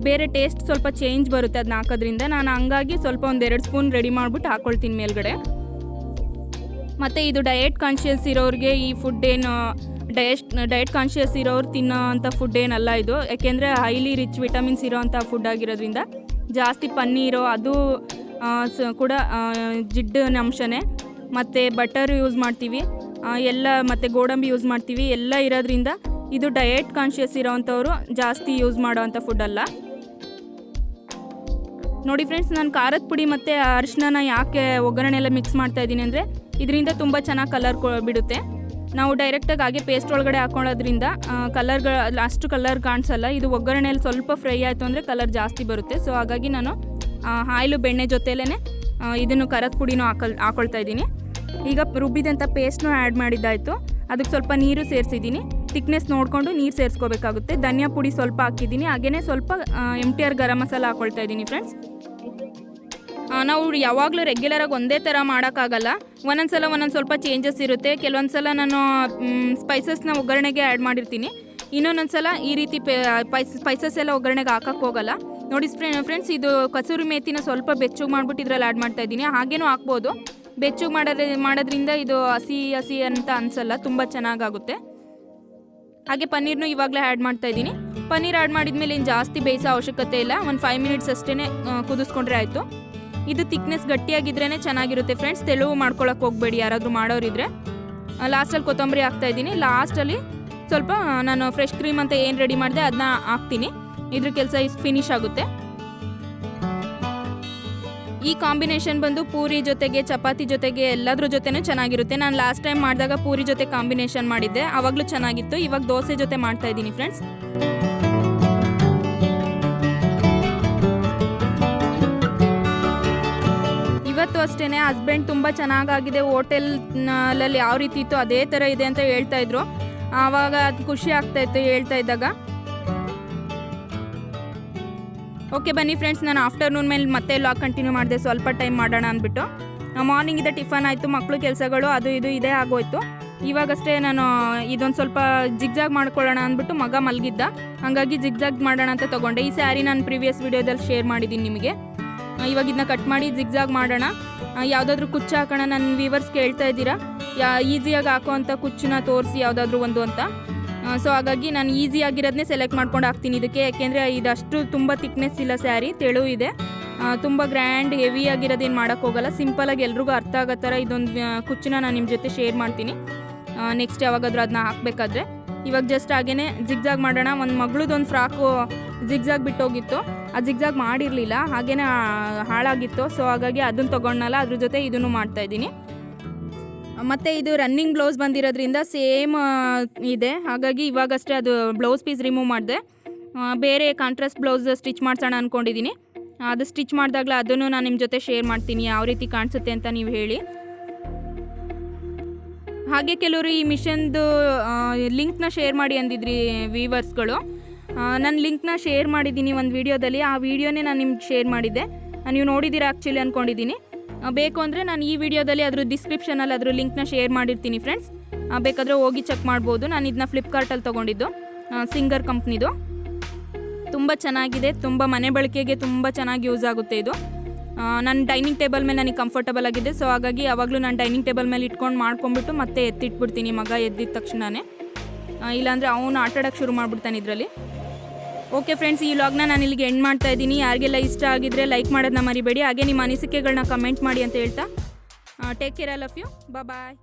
ಬೇರೆ ಟೇಸ್ಟ್ ಸ್ವಲ್ಪ ಚೇಂಜ್ ಬರುತ್ತೆ ಅದನ್ನ ಹಾಕೋದ್ರಿಂದ. ನಾನು ಹಂಗಾಗಿ ಸ್ವಲ್ಪ 1-2 ಸ್ಪೂನ್ ರೆಡಿ ಮಾಡಿಬಿಟ್ಟು ಹಾಕ್ಕೊಳ್ತೀನಿ ಮೇಲ್ಗಡೆ. ಮತ್ತು ಇದು ಡಯಟ್ ಕಾನ್ಷಿಯಸ್ ಇರೋರಿಗೆ ಈ ಫುಡ್ ಏನು ಡಯಟ್ ಕಾನ್ಷಿಯಸ್ ಇರೋರು ತಿನ್ನೋ ಅಂಥ ಫುಡ್ ಏನಲ್ಲ ಇದು. ಯಾಕೆಂದರೆ ಹೈಲಿ ರಿಚ್ ವಿಟಮಿನ್ಸ್ ಇರೋ ಅಂಥ ಫುಡ್ ಆಗಿರೋದ್ರಿಂದ. ಜಾಸ್ತಿ ಪನ್ನೀರು ಅದು ಕೂಡ ಜಿಡ್ಡಿನ ಅಂಶನೇ. ಮತ್ತು ಬಟರ್ ಯೂಸ್ ಮಾಡ್ತೀವಿ ಎಲ್ಲ, ಮತ್ತು ಗೋಡಂಬಿ ಯೂಸ್ ಮಾಡ್ತೀವಿ ಎಲ್ಲ ಇರೋದ್ರಿಂದ ಇದು ಡಯಟ್ ಕಾನ್ಷಿಯಸ್ ಇರೋವಂಥವ್ರು ಜಾಸ್ತಿ ಯೂಸ್ ಮಾಡೋವಂಥ ಫುಡ್ ಅಲ್ಲ. ನೋಡಿ ಫ್ರೆಂಡ್ಸ್, ನಾನು ಖಾರದ ಪುಡಿ ಮತ್ತು ಅರಿಶಿನ ಯಾಕೆ ಒಗ್ಗರಣೆಲ್ಲ ಮಿಕ್ಸ್ ಮಾಡ್ತಾ ಇದ್ದೀನಿ ಅಂದರೆ ಇದರಿಂದ ತುಂಬ ಚೆನ್ನಾಗಿ ಕಲರ್ ಬಿಡುತ್ತೆ. ನಾವು ಡೈರೆಕ್ಟಾಗಿ ಹಾಗೆ ಪೇಸ್ಟ್ ಒಳಗಡೆ ಹಾಕೊಳ್ಳೋದ್ರಿಂದ ಅಷ್ಟು ಕಲರ್ ಕಾಣಿಸಲ್ಲ. ಇದು ಒಗ್ಗರಣೆಯಲ್ಲಿ ಸ್ವಲ್ಪ ಫ್ರೈ ಆಯಿತು ಅಂದರೆ ಕಲರ್ ಜಾಸ್ತಿ ಬರುತ್ತೆ. ಸೊ ಹಾಗಾಗಿ ನಾನು ಆಯಿಲು ಬೆಣ್ಣೆ ಜೊತೆಲೇ ಇದನ್ನು ಖಾರದ ಪುಡಿನೂ ಹಾಕೊಳ್ತಾ ಇದ್ದೀನಿ. ಈಗ ರುಬ್ಬಿದಂಥ ಪೇಸ್ಟ್ನೂ ಆ್ಯಡ್ ಮಾಡಿದ್ದಾಯಿತು. ಅದಕ್ಕೆ ಸ್ವಲ್ಪ ನೀರು ಸೇರಿಸಿದ್ದೀನಿ. ಥಿಕ್ನೆಸ್ ನೋಡಿಕೊಂಡು ನೀರು ಸೇರಿಸ್ಕೋಬೇಕಾಗುತ್ತೆ. ಧನಿಯಾ ಪುಡಿ ಸ್ವಲ್ಪ ಹಾಕಿದ್ದೀನಿ, ಹಾಗೆಯೇ ಸ್ವಲ್ಪ MTR ಗರಂ ಮಸಾಲ ಹಾಕ್ಕೊಳ್ತಾ ಇದ್ದೀನಿ ಫ್ರೆಂಡ್ಸ್. ನಾವು ಯಾವಾಗಲೂ ರೆಗ್ಯುಲರಾಗಿ ಒಂದೇ ಥರ ಮಾಡೋಕ್ಕಾಗಲ್ಲ. ಒಂದೊಂದು ಸ್ವಲ್ಪ ಚೇಂಜಸ್ ಇರುತ್ತೆ. ಕೆಲವೊಂದು ಸಲ ನಾನು ಸ್ಪೈಸಸ್ನ ಒಗ್ಗರಣೆಗೆ ಆ್ಯಡ್ ಮಾಡಿರ್ತೀನಿ, ಇನ್ನೊಂದೊಂದು ಸಲ ಈ ರೀತಿ ಸ್ಪೈಸಸ್ ಎಲ್ಲ ಒಗ್ಗರಣೆಗೆ ಹಾಕೋಕ್ಕೆ ಹೋಗಲ್ಲ. ನೋಡಿ ಫ್ರೆಂಡ್ಸ್, ಇದು ಕಸೂರಿ ಮೇಥಿನ ಸ್ವಲ್ಪ ಬೆಚ್ಚಗೆ ಮಾಡಿಬಿಟ್ಟು ಇದರಲ್ಲಿ ಆ್ಯಡ್ ಮಾಡ್ತಾ ಇದ್ದೀನಿ. ಹಾಗೇನೂ ಹಾಕ್ಬೋದು. ಬೆಚ್ಚಗೆ ಮಾಡೋದ್ರಿಂದ ಇದು ಹಸಿ ಅಂತ ಅನಿಸಲ್ಲ, ತುಂಬ ಚೆನ್ನಾಗಾಗುತ್ತೆ. ಹಾಗೆ ಪನ್ನೀರ್ನು ಇವಾಗಲೇ ಆ್ಯಡ್ ಮಾಡ್ತಾ ಇದ್ದೀನಿ. ಪನ್ನೀರ್ ಆ್ಯಡ್ ಮಾಡಿದ್ಮೇಲೆ ಏನು ಜಾಸ್ತಿ ಬೇಯಿಸೋ ಅವಶ್ಯಕತೆ ಇಲ್ಲ. 5 ಮಿನಿಟ್ಸ್ ಅಷ್ಟೇ ಕುದಿಸ್ಕೊಂಡ್ರೆ ಆಯಿತು. ಇದು ಥಿಕ್ನೆಸ್ ಗಟ್ಟಿಯಾಗಿದ್ರೇ ಚೆನ್ನಾಗಿರುತ್ತೆ ಫ್ರೆಂಡ್ಸ್. ತೆಳುವು ಮಾಡ್ಕೊಳಕ್ಕೆ ಹೋಗಬೇಡಿ ಯಾರಾದರೂ ಮಾಡೋರಿದ್ರೆ. ಲಾಸ್ಟಲ್ಲಿ ಕೊತ್ತಂಬರಿ ಹಾಕ್ತಾಯಿದ್ದೀನಿ. ಲಾಸ್ಟಲ್ಲಿ ಸ್ವಲ್ಪ ನಾನು ಫ್ರೆಶ್ ಕ್ರೀಮ್ ಅಂತ ಏನು ರೆಡಿ ಮಾಡಿದೆ ಅದನ್ನ ಹಾಕ್ತೀನಿ. ಇದ್ರ ಕೆಲಸ ಫಿನಿಶ್ ಆಗುತ್ತೆ. ಈ ಕಾಂಬಿನೇಷನ್ ಬಂದು ಪೂರಿ ಜೊತೆಗೆ, ಚಪಾತಿ ಜೊತೆಗೆ ಎಲ್ಲದ್ರ ಜೊತೆನೂ ಚೆನ್ನಾಗಿರುತ್ತೆ. ನಾನು ಲಾಸ್ಟ್ ಟೈಮ್ ಮಾಡಿದಾಗ ಪೂರಿ ಜೊತೆ ಕಾಂಬಿನೇಷನ್ ಮಾಡಿದ್ದೆ, ಆವಾಗಲೂ ಚೆನ್ನಾಗಿತ್ತು. ಇವಾಗ ದೋಸೆ ಜೊತೆ ಮಾಡ್ತಾ ಇದ್ದೀನಿ ಫ್ರೆಂಡ್ಸ್. ಇವತ್ತು ಅಷ್ಟೇ ಹಸ್ಬೆಂಡ್ ತುಂಬ ಚೆನ್ನಾಗಾಗಿದೆ, ಹೋಟೆಲ್ನಲ್ಲಿ ಯಾವ ರೀತಿ ಇತ್ತು ಅದೇ ಥರ ಇದೆ ಅಂತ ಹೇಳ್ತಾಯಿದ್ರು. ಆವಾಗ ಅದು ಖುಷಿ ಆಗ್ತಾಯಿತ್ತು ಹೇಳ್ತಾ ಇದ್ದಾಗ. ಓಕೆ ಬನ್ನಿ ಫ್ರೆಂಡ್ಸ್, ನಾನು ಆಫ್ಟರ್ನೂನ್ ಮೇಲೆ ಮತ್ತೆ ಲಾಗ್ ಕಂಟಿನ್ಯೂ ಮಾಡಿದೆ, ಸ್ವಲ್ಪ ಟೈಮ್ ಮಾಡೋಣ ಅಂದ್ಬಿಟ್ಟು. ಮಾರ್ನಿಂಗಿಂದ ಟಿಫನ್ ಆಯಿತು, ಮಕ್ಕಳು ಕೆಲಸಗಳು ಅದು ಇದು ಇದೇ ಆಗೋಯ್ತು. ಇವಾಗಷ್ಟೇ ನಾನು ಇದೊಂದು ಸ್ವಲ್ಪ ಜಿಗ್ಜಾಗ್ ಮಾಡ್ಕೊಳ್ಳೋಣ ಅಂದ್ಬಿಟ್ಟು ಮಗ ಮಲಗಿದ್ದ, ಹಾಗಾಗಿ ಜಿಗ್ಜಾಗ್ ಮಾಡೋಣ ಅಂತ ತೊಗೊಂಡೆ. ಈ ಸ್ಯಾರಿ ನಾನು ಪ್ರೀವಿಯಸ್ ವೀಡಿಯೋದಲ್ಲಿ ಶೇರ್ ಮಾಡಿದ್ದೀನಿ ನಿಮಗೆ. ಇವಾಗ ಇದನ್ನ ಕಟ್ ಮಾಡಿ ಜಿಗ್ಜಾಗ್ ಮಾಡೋಣ. ಯಾವುದಾದ್ರೂ ಕುಚ್ಚು ಹಾಕೋಣ. ನನ್ನ ವ್ಯೂವರ್ಸ್ ಕೇಳ್ತಾ ಇದ್ದೀರಾ ಈಸಿಯಾಗಿ ಹಾಕೋ ಅಂಥ ಕುಚ್ಚನ್ನ ತೋರಿಸಿ ಯಾವುದಾದ್ರೂ ಒಂದು ಅಂತ. ಸೊ ಹಾಗಾಗಿ ನಾನು ಈಸಿಯಾಗಿರೋದನ್ನೇ ಸೆಲೆಕ್ಟ್ ಮಾಡ್ಕೊಂಡು ಹಾಕ್ತೀನಿ ಇದಕ್ಕೆ. ಯಾಕೆಂದರೆ ಇದಷ್ಟು ತುಂಬ ಥಿಕ್ನೆಸ್ ಇಲ್ಲ, ಸ್ಯಾರಿ ತೆಳು ಇದೆ, ತುಂಬ ಗ್ರ್ಯಾಂಡ್ ಹೆವಿಯಾಗಿರೋದೇನು ಮಾಡೋಕ್ಕೋಗಲ್ಲ. ಸಿಂಪಲಾಗಿ ಎಲ್ರಿಗೂ ಅರ್ಥ ಆಗೋ ಥರ ಇದೊಂದು ಕುಚ್ಚನ್ನ ನಾನು ನಿಮ್ಮ ಜೊತೆ ಶೇರ್ ಮಾಡ್ತೀನಿ ನೆಕ್ಸ್ಟ್ ಯಾವಾಗಾದರೂ ಅದನ್ನ ಹಾಕಬೇಕಾದ್ರೆ. ಇವಾಗ ಜಸ್ಟ್ ಹಾಗೇ ಜಿಗ್ಜಾಗ್ ಮಾಡೋಣ. ಒಂದು ಮಗಳದೊಂದು ಫ್ರಾಕು ಜಿಗ್ಜಾಗ್ ಬಿಟ್ಟೋಗಿತ್ತು, ಅದು ಜಿಗ್ಜಾಗ್ ಮಾಡಿರಲಿಲ್ಲ, ಹಾಗೇ ಹಾಳಾಗಿತ್ತು. ಸೊ ಹಾಗಾಗಿ ಅದನ್ನು ತೊಗೊಂಡನಲ್ಲ, ಅದ್ರ ಜೊತೆ ಇದನ್ನು ಮಾಡ್ತಾಯಿದ್ದೀನಿ. ಮತ್ತು ಇದು ರನ್ನಿಂಗ್ ಬ್ಲೌಸ್ ಬಂದಿರೋದ್ರಿಂದ ಸೇಮ್ ಇದೆ, ಹಾಗಾಗಿ ಇವಾಗಷ್ಟೇ ಅದು ಬ್ಲೌಸ್ ಪೀಸ್ ರಿಮೂವ್ ಮಾಡಿದೆ. ಬೇರೆ ಕಾಂಟ್ರಾಸ್ಟ್ ಬ್ಲೌಸ್ ಸ್ಟಿಚ್ ಮಾಡ್ಸೋಣ ಅಂದ್ಕೊಂಡಿದ್ದೀನಿ. ಅದು ಸ್ಟಿಚ್ ಮಾಡಿದಾಗಲೇ ಅದನ್ನು ನಾನು ನಿಮ್ಮ ಜೊತೆ ಶೇರ್ ಮಾಡ್ತೀನಿ, ಯಾವ ರೀತಿ ಕಾಣಿಸುತ್ತೆ ಅಂತ ನೀವು ಹೇಳಿ. ಹಾಗೆ ಕೆಲವರು ಈ ಮಿಷನ್ದು ಲಿಂಕ್ನ ಶೇರ್ ಮಾಡಿ ಅಂದಿದ್ರಿ ವೀವರ್ಸ್ಗಳು. ನಾನು ಲಿಂಕ್ನ ಶೇರ್ ಮಾಡಿದ್ದೀನಿ ಒಂದು ವೀಡಿಯೋದಲ್ಲಿ. ಆ ವೀಡಿಯೋನೇ ನಾನು ನಿಮ್ಗೆ ಶೇರ್ ಮಾಡಿದ್ದೆ, ನೀವು ನೋಡಿದ್ದೀರಾ ಆ್ಯಕ್ಚುಲಿ ಅಂದ್ಕೊಂಡಿದ್ದೀನಿ. ಬೇಕು ಅಂದರೆ ನಾನು ಈ ವಿಡಿಯೋದಲ್ಲಿ ಅದ್ರ ಡಿಸ್ಕ್ರಿಪ್ಷನಲ್ಲಿ ಅದ್ರ ಲಿಂಕ್ನ ಶೇರ್ ಮಾಡಿರ್ತೀನಿ ಫ್ರೆಂಡ್ಸ್, ಬೇಕಾದರೆ ಹೋಗಿ ಚೆಕ್ ಮಾಡ್ಬೋದು. ನಾನು ಇದನ್ನ ಫ್ಲಿಪ್ಕಾರ್ಟಲ್ಲಿ ತೊಗೊಂಡಿದ್ದು, ಸಿಂಗರ್ ಕಂಪ್ನಿದು. ತುಂಬ ಚೆನ್ನಾಗಿದೆ, ತುಂಬ ಮನೆ ಬಳಕೆಗೆ ತುಂಬ ಚೆನ್ನಾಗಿ ಯೂಸ್ ಆಗುತ್ತೆ ಇದು. ನನ್ನ ಡೈನಿಂಗ್ ಟೇಬಲ್ ಮೇಲೆ ನನಗೆ ಕಂಫರ್ಟಬಲ್ ಆಗಿದೆ. ಸೊ ಹಾಗಾಗಿ ಯಾವಾಗಲೂ ನಾನು ಡೈನಿಂಗ್ ಟೇಬಲ್ ಮೇಲೆ ಇಟ್ಕೊಂಡು ಮಾಡ್ಕೊಂಬಿಟ್ಟು ಮತ್ತೆ ಎತ್ತಿಟ್ಬಿಡ್ತೀನಿ ಮಗ ಎದ್ದಿದ ತಕ್ಷಣವೇ, ಇಲ್ಲಾಂದರೆ ಅವನು ಆಟಾಡೋಕ್ಕೆ ಶುರು ಮಾಡಿಬಿಡ್ತಾನೆ ಇದರಲ್ಲಿ. ಓಕೆ ಫ್ರೆಂಡ್ಸ್, ಈ ವ್ಲಾಗ್ನ ನಾನು ಇಲ್ಲಿಗೆ ಎಂಡ್ ಮಾಡ್ತಾ ಇದ್ದೀನಿ. ಯಾರಿಗೆಲ್ಲ ಇಷ್ಟ ಆಗಿದ್ರೆ ಲೈಕ್ ಮಾಡೋದನ್ನ ಮರಿಬೇಡಿ. ಹಾಗೆ ನಿಮ್ಮ ಅನಿಸಿಕೆಗಳನ್ನ ಕಮೆಂಟ್ ಮಾಡಿ ಅಂತ ಹೇಳ್ತಾ, take care, I love you, bye.